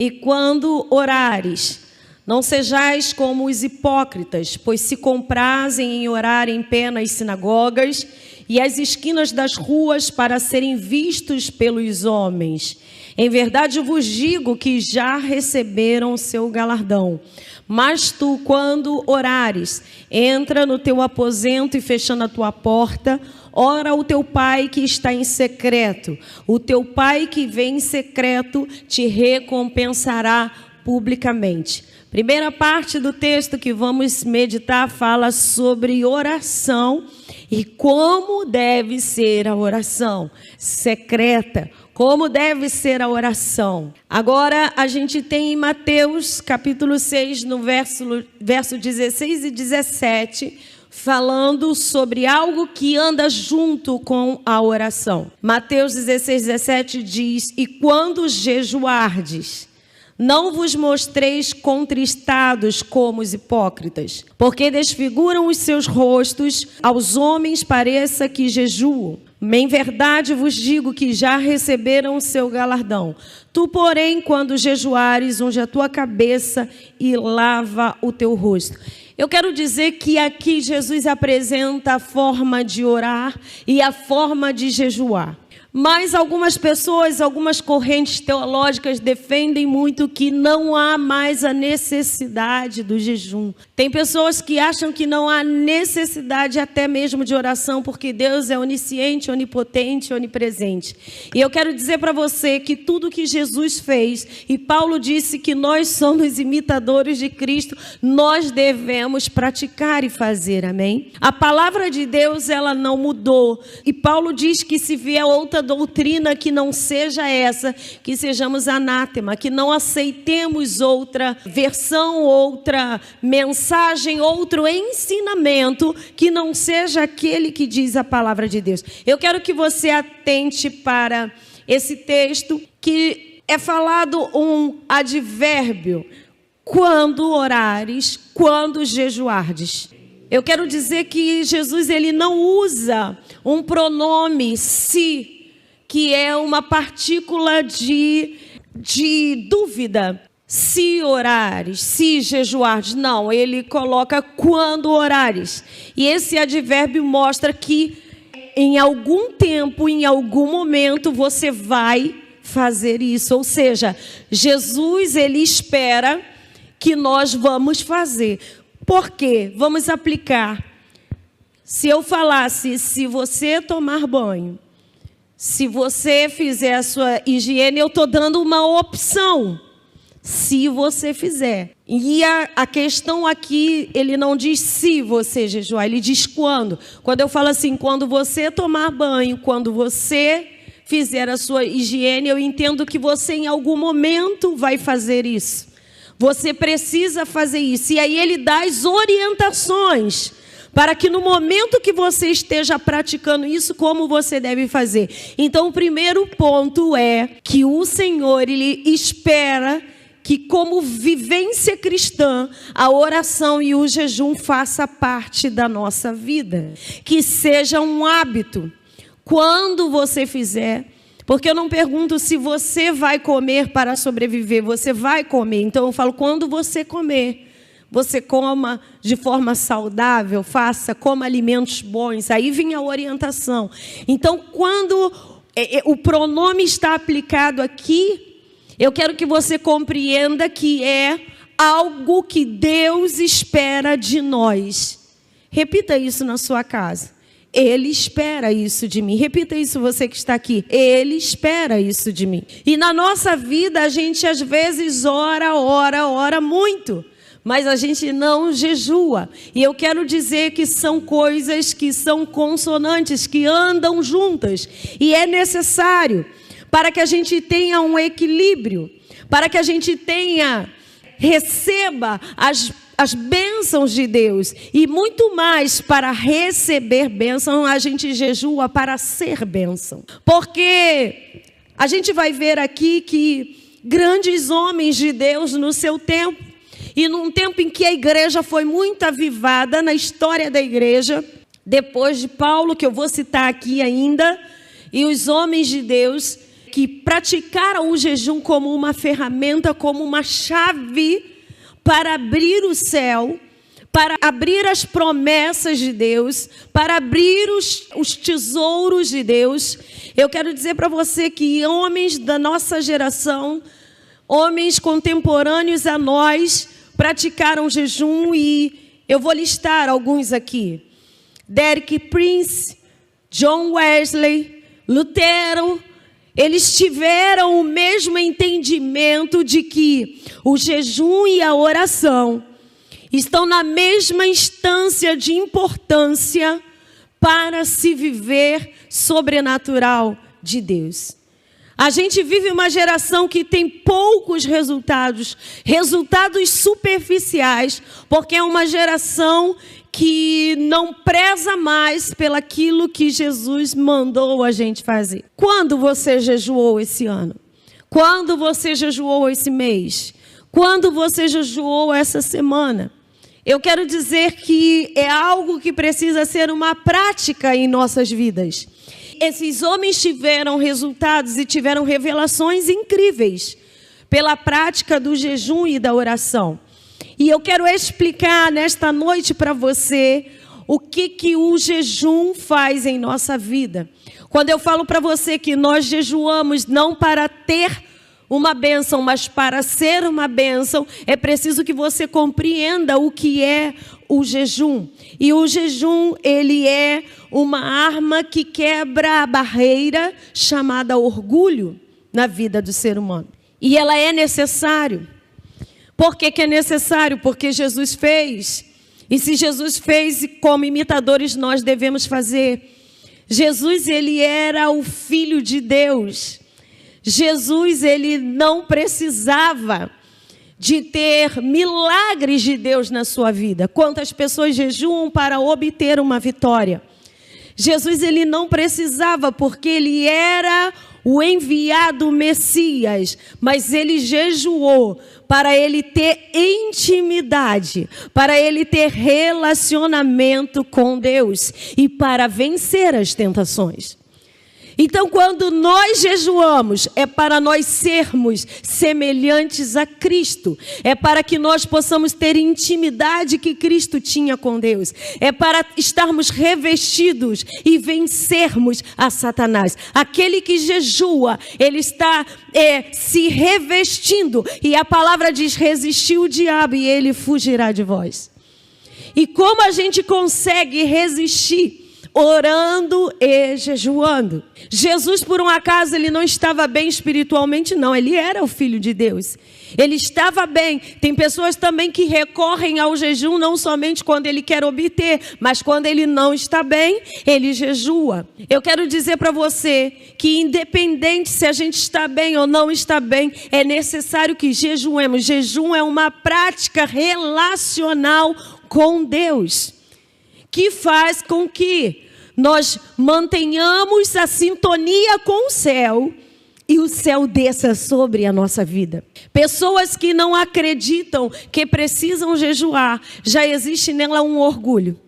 E quando orares, não sejais como os hipócritas, pois se comprazem em orar em pé nas sinagogas e às esquinas das ruas para serem vistos pelos homens. Em verdade vos digo que já receberam o seu galardão. Mas tu, quando orares, entra no teu aposento e fechando a tua porta, ora o teu pai que está em secreto. O teu pai que vem em secreto te recompensará publicamente. Primeira parte do texto que vamos meditar fala sobre oração e como deve ser a oração secreta. Como deve ser a oração. Agora a gente tem em Mateus capítulo 6, no verso 16 e 17, falando sobre algo que anda junto com a oração. Mateus 16, 17 diz: e quando jejuardes, não vos mostreis contristados como os hipócritas, porque desfiguram os seus rostos, aos homens pareça que jejuam. Em verdade vos digo que já receberam o seu galardão. Tu, porém, quando jejuares, unge a tua cabeça e lava o teu rosto. Eu quero dizer que aqui Jesus apresenta a forma de orar e a forma de jejuar. Mas algumas pessoas, algumas correntes teológicas defendem muito que não há mais a necessidade do jejum. Tem pessoas que acham que não há necessidade até mesmo de oração, porque Deus é onisciente, onipotente, onipresente. E eu quero dizer para você que tudo que Jesus fez, e Paulo disse que nós somos imitadores de Cristo, nós devemos praticar e fazer, amém? A palavra de Deus, ela não mudou. E Paulo diz que se vier outra doutrina que não seja essa, que sejamos anátema, que não aceitemos outra versão, outra mensagem, outro ensinamento que não seja aquele que diz a palavra de Deus. Eu quero que você atente para esse texto que é falado um advérbio: quando orares, quando jejuardes. Eu quero dizer que Jesus, ele não usa um pronome se, que é uma partícula de dúvida. Se orares, se jejuares. Não, ele coloca quando orares. E esse advérbio mostra que em algum tempo, em algum momento, você vai fazer isso. Ou seja, Jesus, ele espera que nós vamos fazer. Por quê? Vamos aplicar. Se eu falasse, se você tomar banho, se você fizer a sua higiene, eu estou dando uma opção. Se você fizer. E a questão aqui, ele não diz se você jejuar, ele diz quando. Quando eu falo assim, quando você tomar banho, quando você fizer a sua higiene, eu entendo que você em algum momento vai fazer isso. Você precisa fazer isso. E aí ele dá as orientações para que no momento que você esteja praticando isso, como você deve fazer. Então, o primeiro ponto é que o Senhor, ele espera que, como vivência cristã, a oração e o jejum faça parte da nossa vida. Que seja um hábito. Quando você fizer, porque eu não pergunto se você vai comer para sobreviver, você vai comer. Então, eu falo, quando você comer, você coma de forma saudável, coma alimentos bons. Aí vem a orientação. Então, quando o pronome está aplicado aqui, eu quero que você compreenda que é algo que Deus espera de nós. Repita isso na sua casa. Ele espera isso de mim. Repita isso, você que está aqui. Ele espera isso de mim. E na nossa vida, a gente às vezes ora muito. Mas a gente não jejua. E eu quero dizer que são coisas que são consonantes, que andam juntas. E é necessário para que a gente tenha um equilíbrio, para que a gente receba as bênçãos de Deus. E muito mais, para receber bênção, a gente jejua para ser bênção. Porque a gente vai ver aqui que grandes homens de Deus no seu tempo, e num tempo em que a igreja foi muito avivada, na história da igreja, depois de Paulo, que eu vou citar aqui ainda, e os homens de Deus, que praticaram o jejum como uma ferramenta, como uma chave para abrir o céu, para abrir as promessas de Deus, para abrir os tesouros de Deus. Eu quero dizer para você que homens da nossa geração, homens contemporâneos a nós, praticaram jejum, e eu vou listar alguns aqui. Derek Prince, John Wesley, Lutero, eles tiveram o mesmo entendimento de que o jejum e a oração estão na mesma instância de importância para se viver sobrenatural de Deus. A gente vive uma geração que tem poucos resultados superficiais, porque é uma geração que não preza mais pelaquilo que Jesus mandou a gente fazer. Quando você jejuou esse ano? Quando você jejuou esse mês? Quando você jejuou essa semana? Eu quero dizer que é algo que precisa ser uma prática em nossas vidas. Esses homens tiveram resultados e tiveram revelações incríveis pela prática do jejum e da oração. E eu quero explicar nesta noite para você o que o jejum faz em nossa vida. Quando eu falo para você que nós jejuamos não para ter uma bênção, mas para ser uma bênção, é preciso que você compreenda o que é o jejum. E o jejum, ele é uma arma que quebra a barreira chamada orgulho na vida do ser humano. E ela é necessário. Por que é necessário? Porque Jesus fez. E se Jesus fez, como imitadores nós devemos fazer. Jesus, ele era o Filho de Deus. Jesus, ele não precisava de ter milagres de Deus na sua vida. Quantas pessoas jejuam para obter uma vitória? Jesus, ele não precisava, porque ele era o enviado Messias, mas ele jejuou para ele ter intimidade, para ele ter relacionamento com Deus e para vencer as tentações. Então, quando nós jejuamos, é para nós sermos semelhantes a Cristo. É para que nós possamos ter intimidade que Cristo tinha com Deus. É para estarmos revestidos e vencermos a Satanás. Aquele que jejua, ele está se revestindo. E a palavra diz, resistir o diabo e ele fugirá de vós. E como a gente consegue resistir? Orando e jejuando. Jesus, por um acaso, ele não estava bem espiritualmente, não. Ele era o Filho de Deus. Ele estava bem. Tem pessoas também que recorrem ao jejum, não somente quando ele quer obter, mas quando ele não está bem, ele jejua. Eu quero dizer para você que, independente se a gente está bem ou não está bem, é necessário que jejuemos. Jejum é uma prática relacional com Deus, que faz com que nós mantenhamos a sintonia com o céu e o céu desça sobre a nossa vida. Pessoas que não acreditam que precisam jejuar, já existe nela um orgulho.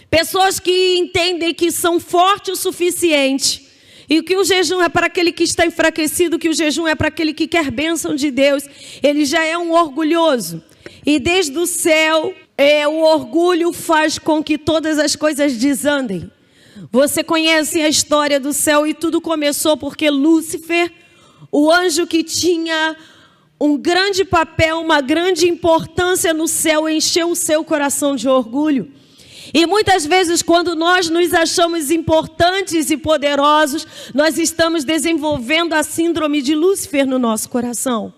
Pessoas que entendem que são fortes o suficiente e que o jejum é para aquele que está enfraquecido, que o jejum é para aquele que quer bênção de Deus, ele já é um orgulhoso. E desde o céu, o orgulho faz com que todas as coisas desandem. Você conhece a história do céu e tudo começou porque Lúcifer, o anjo que tinha um grande papel, uma grande importância no céu, encheu o seu coração de orgulho. E muitas vezes, quando nós nos achamos importantes e poderosos, nós estamos desenvolvendo a síndrome de Lúcifer no nosso coração.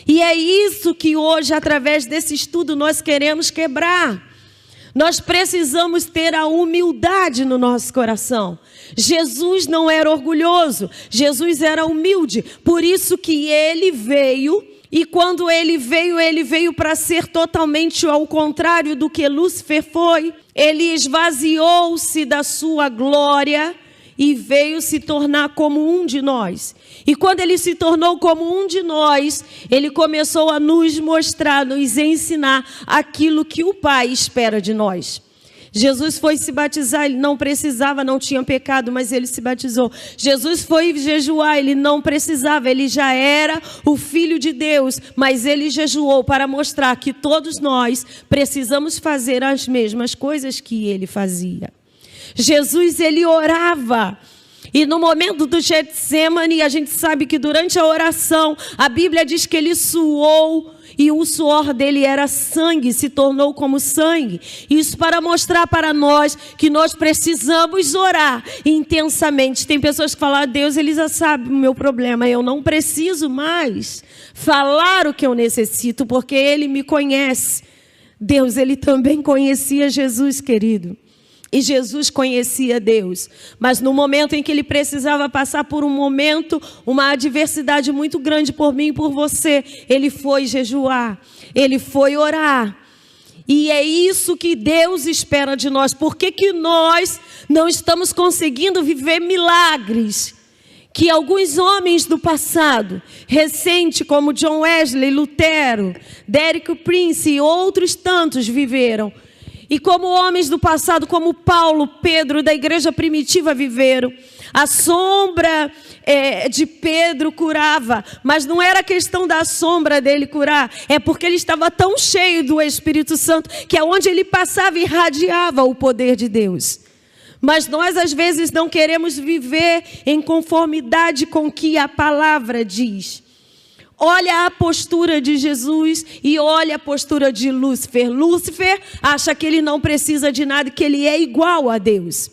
E é isso que hoje, através desse estudo, nós queremos quebrar. Nós precisamos ter a humildade no nosso coração. Jesus não era orgulhoso, Jesus era humilde. Por isso que ele veio, e quando ele veio para ser totalmente ao contrário do que Lúcifer foi. Ele esvaziou-se da sua glória e veio se tornar como um de nós. E quando ele se tornou como um de nós, ele começou a nos mostrar, nos ensinar aquilo que o Pai espera de nós. Jesus foi se batizar, ele não precisava, não tinha pecado, mas ele se batizou. Jesus foi jejuar, ele não precisava, ele já era o Filho de Deus, mas ele jejuou para mostrar que todos nós precisamos fazer as mesmas coisas que ele fazia. Jesus, ele orava. E no momento do Getsemane, a gente sabe que durante a oração, a Bíblia diz que ele suou, e o suor dele era sangue, se tornou como sangue. Isso para mostrar para nós que nós precisamos orar intensamente. Tem pessoas que falam, Deus, ele já sabe o meu problema, eu não preciso mais falar o que eu necessito, porque ele me conhece. Deus, ele também conhecia Jesus, querido. E Jesus conhecia Deus, mas no momento em que ele precisava passar por um momento, uma adversidade muito grande por mim e por você, ele foi jejuar, ele foi orar. E é isso que Deus espera de nós. Por que nós não estamos conseguindo viver milagres que alguns homens do passado, recente, como John Wesley, Lutero, Derek Prince e outros tantos viveram? E como homens do passado, como Paulo, Pedro, da igreja primitiva viveram. A sombra de Pedro curava, mas não era questão da sombra dele curar. É porque ele estava tão cheio do Espírito Santo, que aonde ele passava irradiava o poder de Deus. Mas nós às vezes não queremos viver em conformidade com o que a palavra diz. Olha a postura de Jesus e olha a postura de Lúcifer. Lúcifer acha que ele não precisa de nada, que ele é igual a Deus.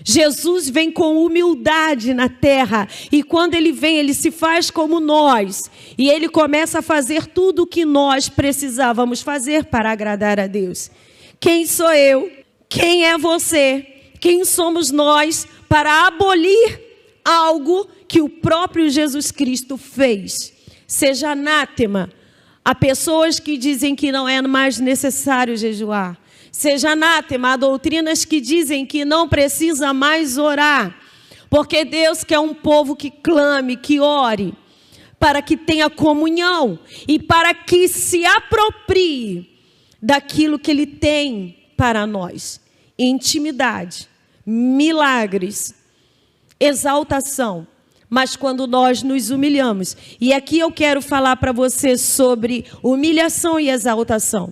Jesus vem com humildade na terra. E quando ele vem, ele se faz como nós. E ele começa a fazer tudo o que nós precisávamos fazer para agradar a Deus. Quem sou eu? Quem é você? Quem somos nós para abolir algo que o próprio Jesus Cristo fez? Seja anátema a pessoas que dizem que não é mais necessário jejuar. Seja anátema a doutrinas que dizem que não precisa mais orar. Porque Deus quer um povo que clame, que ore, para que tenha comunhão e para que se aproprie daquilo que Ele tem para nós. Intimidade, milagres, exaltação. Mas quando nós nos humilhamos, e aqui eu quero falar para você sobre humilhação e exaltação.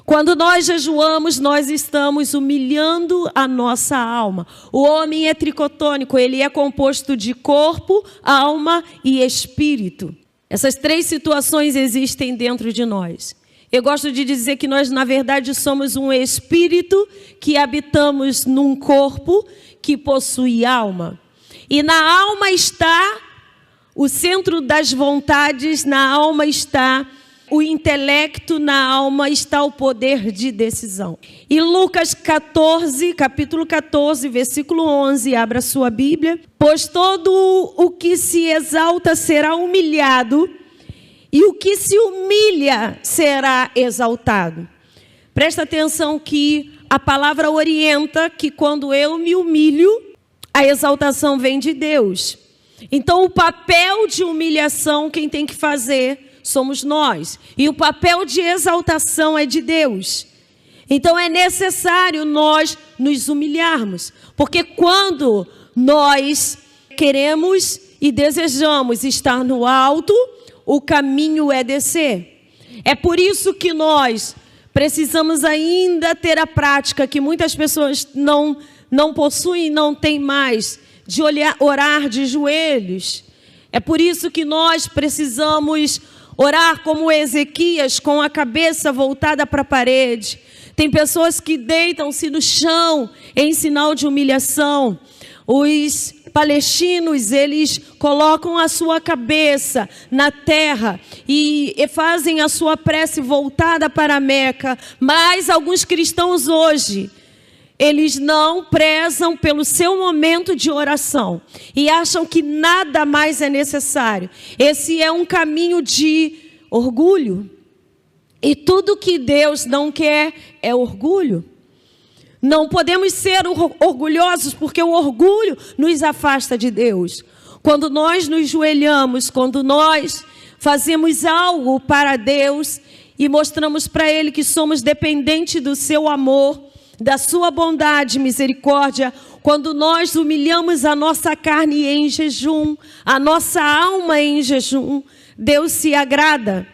Quando nós jejuamos, nós estamos humilhando a nossa alma. O homem é tricotônico, ele é composto de corpo, alma e espírito. Essas três situações existem dentro de nós. Eu gosto de dizer que nós, na verdade, somos um espírito que habitamos num corpo que possui alma. E na alma está o centro das vontades, na alma está o intelecto, na alma está o poder de decisão. E Lucas 14, capítulo 14, versículo 11, abra sua Bíblia. Pois todo o que se exalta será humilhado, e o que se humilha será exaltado. Presta atenção que a palavra orienta que quando eu me humilho, a exaltação vem de Deus. Então, o papel de humilhação, quem tem que fazer, somos nós. E o papel de exaltação é de Deus. Então, é necessário nós nos humilharmos. Porque quando nós queremos e desejamos estar no alto, o caminho é descer. É por isso que nós precisamos ainda ter a prática que muitas pessoas não possuem, não tem mais, de orar de joelhos. É por isso que nós precisamos orar como Ezequias, com a cabeça voltada para a parede. Tem pessoas que deitam-se no chão em sinal de humilhação. Os palestinos, eles colocam a sua cabeça na terra e fazem a sua prece voltada para a Meca. Mas alguns cristãos hoje, eles não prezam pelo seu momento de oração e acham que nada mais é necessário. Esse é um caminho de orgulho. E tudo que Deus não quer é orgulho. Não podemos ser orgulhosos, porque o orgulho nos afasta de Deus. Quando nós nos joelhamos, quando nós fazemos algo para Deus e mostramos para Ele que somos dependentes do seu amor, da sua bondade e misericórdia, quando nós humilhamos a nossa carne em jejum, a nossa alma em jejum, Deus se agrada.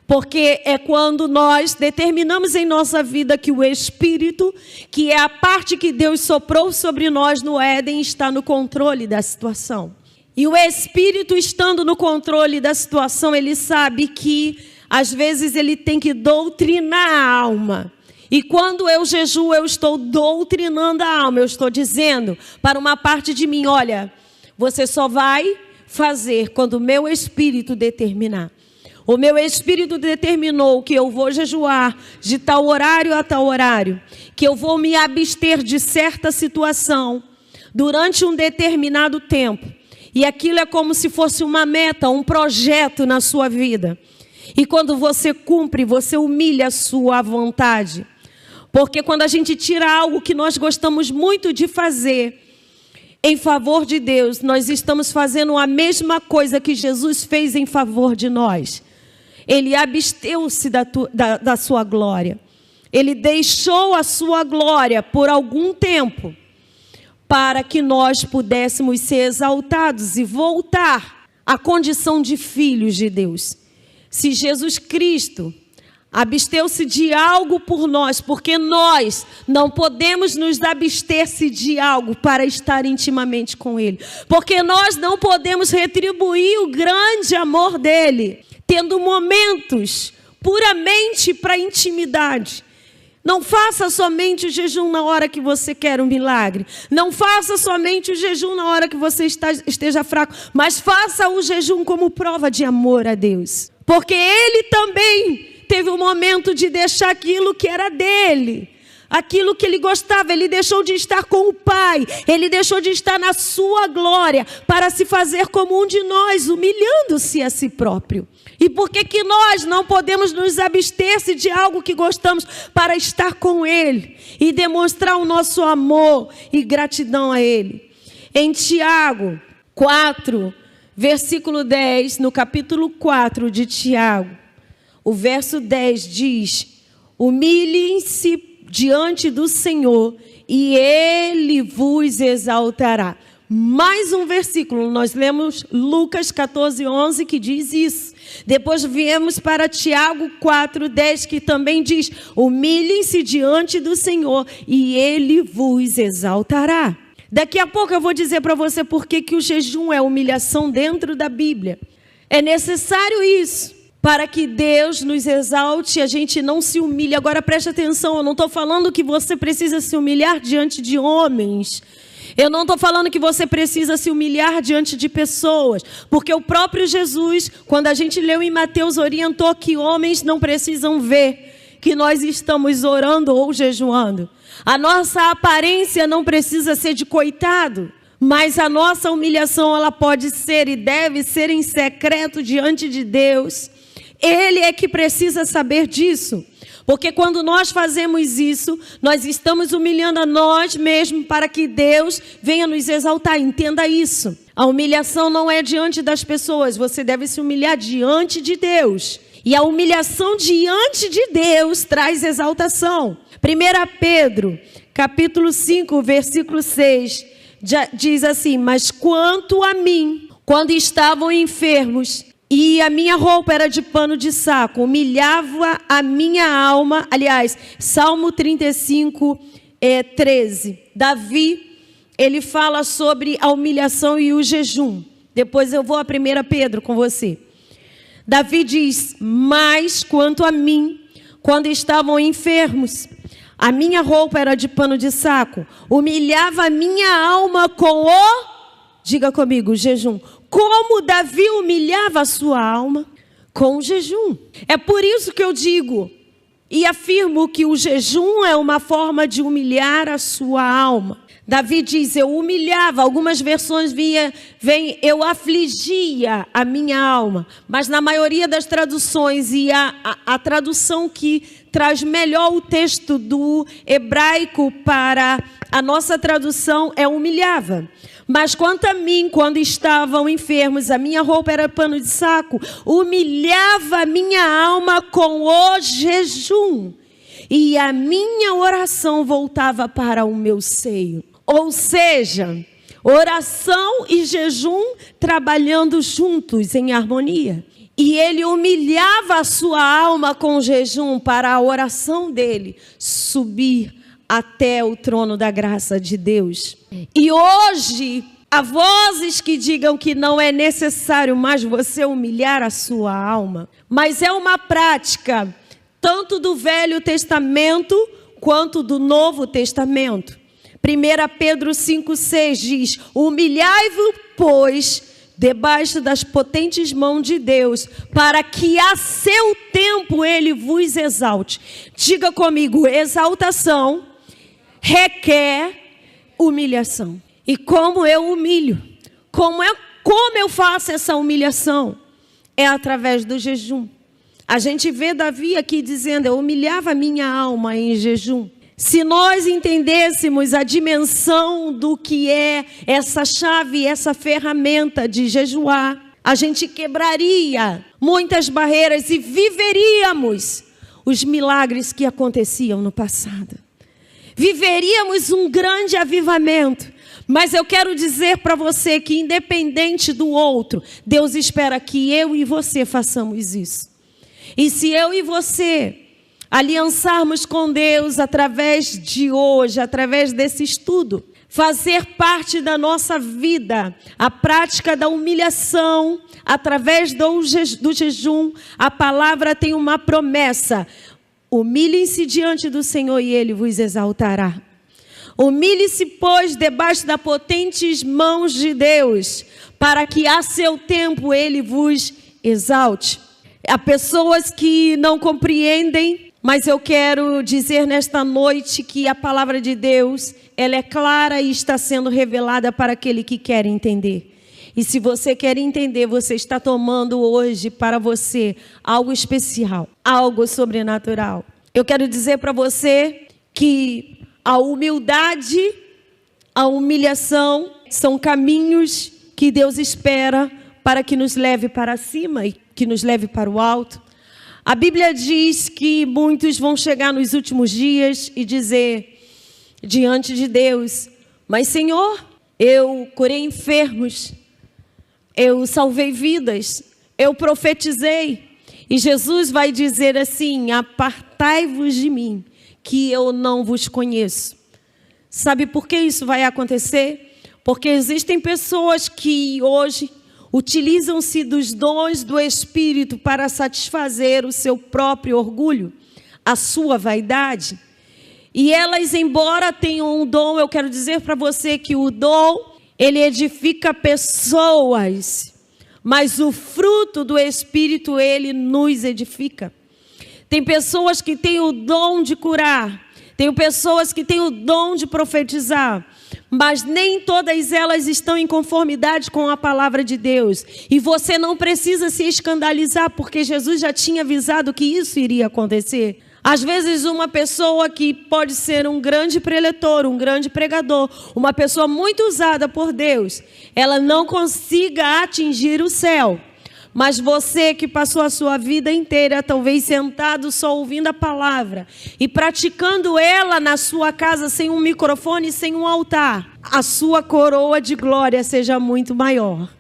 Porque é quando nós determinamos em nossa vida que o Espírito, que é a parte que Deus soprou sobre nós no Éden, está no controle da situação. E o Espírito estando no controle da situação, ele sabe que às vezes ele tem que doutrinar a alma. E quando eu jejuo, eu estou doutrinando a alma. Eu estou dizendo para uma parte de mim, olha, você só vai fazer quando o meu Espírito determinar. O meu Espírito determinou que eu vou jejuar de tal horário a tal horário, que eu vou me abster de certa situação durante um determinado tempo. E aquilo é como se fosse uma meta, um projeto na sua vida. E quando você cumpre, você humilha a sua vontade. Porque quando a gente tira algo que nós gostamos muito de fazer em favor de Deus, nós estamos fazendo a mesma coisa que Jesus fez em favor de nós. Ele absteu-se da sua glória. Ele deixou a sua glória por algum tempo para que nós pudéssemos ser exaltados e voltar à condição de filhos de Deus. Se Jesus Cristo absteu-se de algo por nós, porque nós não podemos nos abster-se de algo para estar intimamente com Ele. Porque nós não podemos retribuir o grande amor dEle, tendo momentos puramente para intimidade. Não faça somente o jejum na hora que você quer um milagre. Não faça somente o jejum na hora que você esteja fraco. Mas faça o jejum como prova de amor a Deus. Porque Ele também teve um momento de deixar aquilo que era dele, aquilo que ele gostava. Ele deixou de estar com o Pai, ele deixou de estar na sua glória para se fazer como um de nós, humilhando-se a si próprio. E por que nós não podemos nos abster-se de algo que gostamos para estar com Ele e demonstrar o nosso amor e gratidão a Ele? Em Tiago 4, versículo 10, no capítulo 4 de Tiago, o verso 10 diz: humilhem-se diante do Senhor e Ele vos exaltará. Mais um versículo, nós lemos Lucas 14, 11, que diz isso. Depois viemos para Tiago 4, 10, que também diz: humilhem-se diante do Senhor e Ele vos exaltará. Daqui a pouco eu vou dizer para você por que o jejum é humilhação dentro da Bíblia. É necessário isso para que Deus nos exalte, a gente não se humilhe. Agora preste atenção, eu não estou falando que você precisa se humilhar diante de homens. Eu não estou falando que você precisa se humilhar diante de pessoas. Porque o próprio Jesus, quando a gente leu em Mateus, orientou que homens não precisam ver que nós estamos orando ou jejuando. A nossa aparência não precisa ser de coitado. Mas a nossa humilhação, ela pode ser e deve ser em secreto diante de Deus. Ele é que precisa saber disso. Porque quando nós fazemos isso, nós estamos humilhando a nós mesmos para que Deus venha nos exaltar. Entenda isso. A humilhação não é diante das pessoas. Você deve se humilhar diante de Deus. E a humilhação diante de Deus traz exaltação. 1 Pedro, capítulo 5, versículo 6, diz assim: mas quanto a mim, quando estavam enfermos, e a minha roupa era de pano de saco, humilhava a minha alma. Aliás, Salmo 35, 13. Davi, ele fala sobre a humilhação e o jejum. Depois eu vou a 1 Pedro com você. Davi diz: mas quanto a mim, quando estavam enfermos, a minha roupa era de pano de saco, humilhava a minha alma com o, diga comigo, jejum. Como Davi humilhava a sua alma? Com o jejum. É por isso que eu digo e afirmo que o jejum é uma forma de humilhar a sua alma. Davi diz: eu humilhava, algumas versões vem eu afligia a minha alma. Mas na maioria das traduções, e a tradução que traz melhor o texto do hebraico para a nossa tradução é humilhava. Mas quanto a mim, quando estavam enfermos, a minha roupa era pano de saco, humilhava a minha alma com o jejum. e a minha oração voltava para o meu seio. Ou seja, oração e jejum trabalhando juntos em harmonia. E ele humilhava a sua alma com o jejum para a oração dele subir até o trono da graça de Deus. E hoje, há vozes que digam que não é necessário mais você humilhar a sua alma, mas é uma prática tanto do Velho Testamento quanto do Novo Testamento. 1 Pedro 5,6 diz: humilhai-vos, pois, debaixo das potentes mãos de Deus, para que a seu tempo Ele vos exalte. Diga comigo, exaltação requer humilhação. E como eu humilho? Como eu faço essa humilhação? É através do jejum. A gente vê Davi aqui dizendo: eu humilhava a minha alma em jejum. Se nós entendêssemos a dimensão do que é essa chave, essa ferramenta de jejuar, a gente quebraria muitas barreiras e viveríamos os milagres que aconteciam no passado. Viveríamos um grande avivamento. Mas eu quero dizer para você que, independente do outro, Deus espera que eu e você façamos isso. E se eu e você aliançarmos com Deus através de hoje, através desse estudo, fazer parte da nossa vida a prática da humilhação, através do jejum, a palavra tem uma promessa: humilhem-se diante do Senhor e Ele vos exaltará. Humilhe-se, pois, debaixo das potentes mãos de Deus, para que a seu tempo Ele vos exalte. Há pessoas que não compreendem, mas eu quero dizer nesta noite que a palavra de Deus, ela é clara e está sendo revelada para aquele que quer entender. E se você quer entender, você está tomando hoje para você algo especial, algo sobrenatural. Eu quero dizer para você que a humildade, a humilhação são caminhos que Deus espera para que nos leve para cima e que nos leve para o alto. A Bíblia diz que muitos vão chegar nos últimos dias e dizer diante de Deus: mas Senhor, eu curei enfermos, eu salvei vidas, eu profetizei. E Jesus vai dizer assim: apartai-vos de mim, que eu não vos conheço. Sabe por que isso vai acontecer? Porque existem pessoas que hoje utilizam-se dos dons do Espírito para satisfazer o seu próprio orgulho, a sua vaidade. E elas, embora tenham um dom, eu quero dizer para você que o dom, ele edifica pessoas, mas o fruto do Espírito, ele nos edifica. Tem pessoas que têm o dom de curar, tem pessoas que têm o dom de profetizar, mas nem todas elas estão em conformidade com a palavra de Deus. E você não precisa se escandalizar, porque Jesus já tinha avisado que isso iria acontecer. Às vezes uma pessoa que pode ser um grande preletor, um grande pregador, uma pessoa muito usada por Deus, ela não consiga atingir o céu. Mas você que passou a sua vida inteira, talvez sentado só ouvindo a palavra e praticando ela na sua casa sem um microfone, sem um altar, a sua coroa de glória seja muito maior.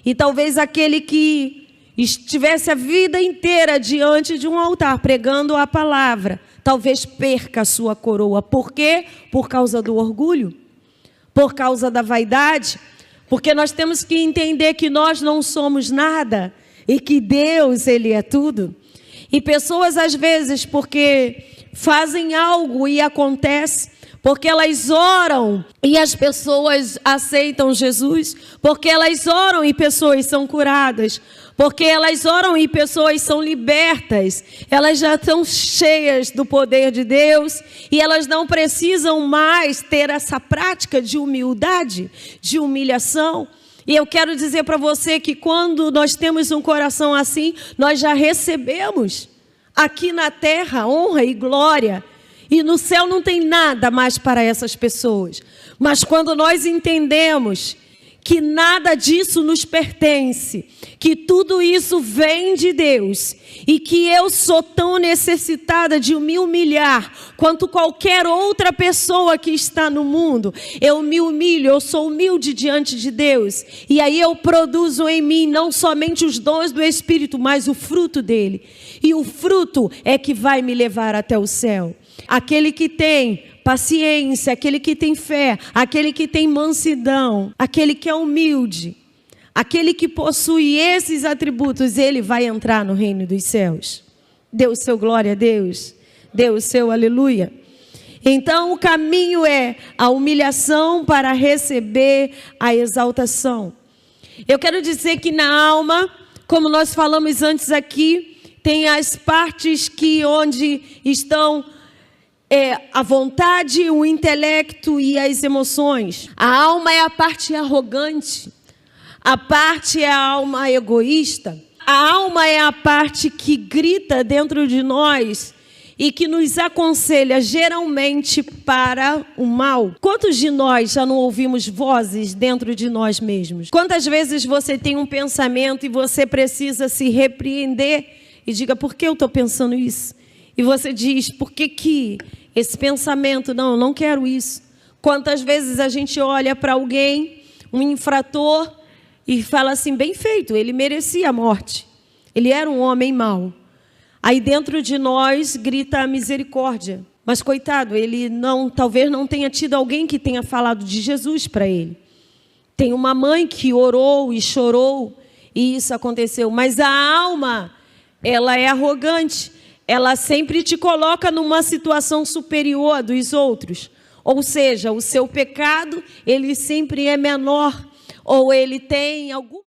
E talvez aquele que estivesse a vida inteira diante de um altar pregando a palavra, talvez perca a sua coroa. Por quê? Por causa do orgulho, por causa da vaidade. Porque nós temos que entender que nós não somos nada e que Deus, Ele é tudo. E pessoas, às vezes, porque fazem algo e acontece, porque elas oram e as pessoas aceitam Jesus, porque elas oram e pessoas são curadas, porque elas oram e pessoas são libertas, elas já estão cheias do poder de Deus e elas não precisam mais ter essa prática de humildade, de humilhação. E eu quero dizer para você que quando nós temos um coração assim, nós já recebemos aqui na terra honra e glória. E no céu não tem nada mais para essas pessoas. Mas quando nós entendemos que nada disso nos pertence, que tudo isso vem de Deus e que eu sou tão necessitada de me humilhar quanto qualquer outra pessoa que está no mundo. Eu me humilho, eu sou humilde diante de Deus e aí eu produzo em mim não somente os dons do Espírito, mas o fruto dele. E o fruto é que vai me levar até o céu. Aquele que tem paciência, aquele que tem fé, aquele que tem mansidão, aquele que é humilde, aquele que possui esses atributos, ele vai entrar no reino dos céus. Dê o seu glória a Deus, dê o seu aleluia. Então o caminho é a humilhação para receber a exaltação. Eu quero dizer que na alma, como nós falamos antes aqui, tem as partes que onde estão a vontade, o intelecto e as emoções. A alma é a parte arrogante. A parte é a alma egoísta. A alma é a parte que grita dentro de nós e que nos aconselha geralmente para o mal. Quantos de nós já não ouvimos vozes dentro de nós mesmos? Quantas vezes você tem um pensamento e você precisa se repreender e diga, por que eu estou pensando isso? E você diz, por que esse pensamento, não, eu não quero isso. Quantas vezes a gente olha para alguém, um infrator, e fala assim, bem feito, ele merecia a morte. Ele era um homem mau. Aí dentro de nós grita a misericórdia. Mas coitado, ele talvez não tenha tido alguém que tenha falado de Jesus para ele. Tem uma mãe que orou e chorou, e isso aconteceu. Mas a alma, ela é arrogante. Ela sempre te coloca numa situação superior a dos outros. Ou seja, o seu pecado, ele sempre é menor. Ou ele tem algum...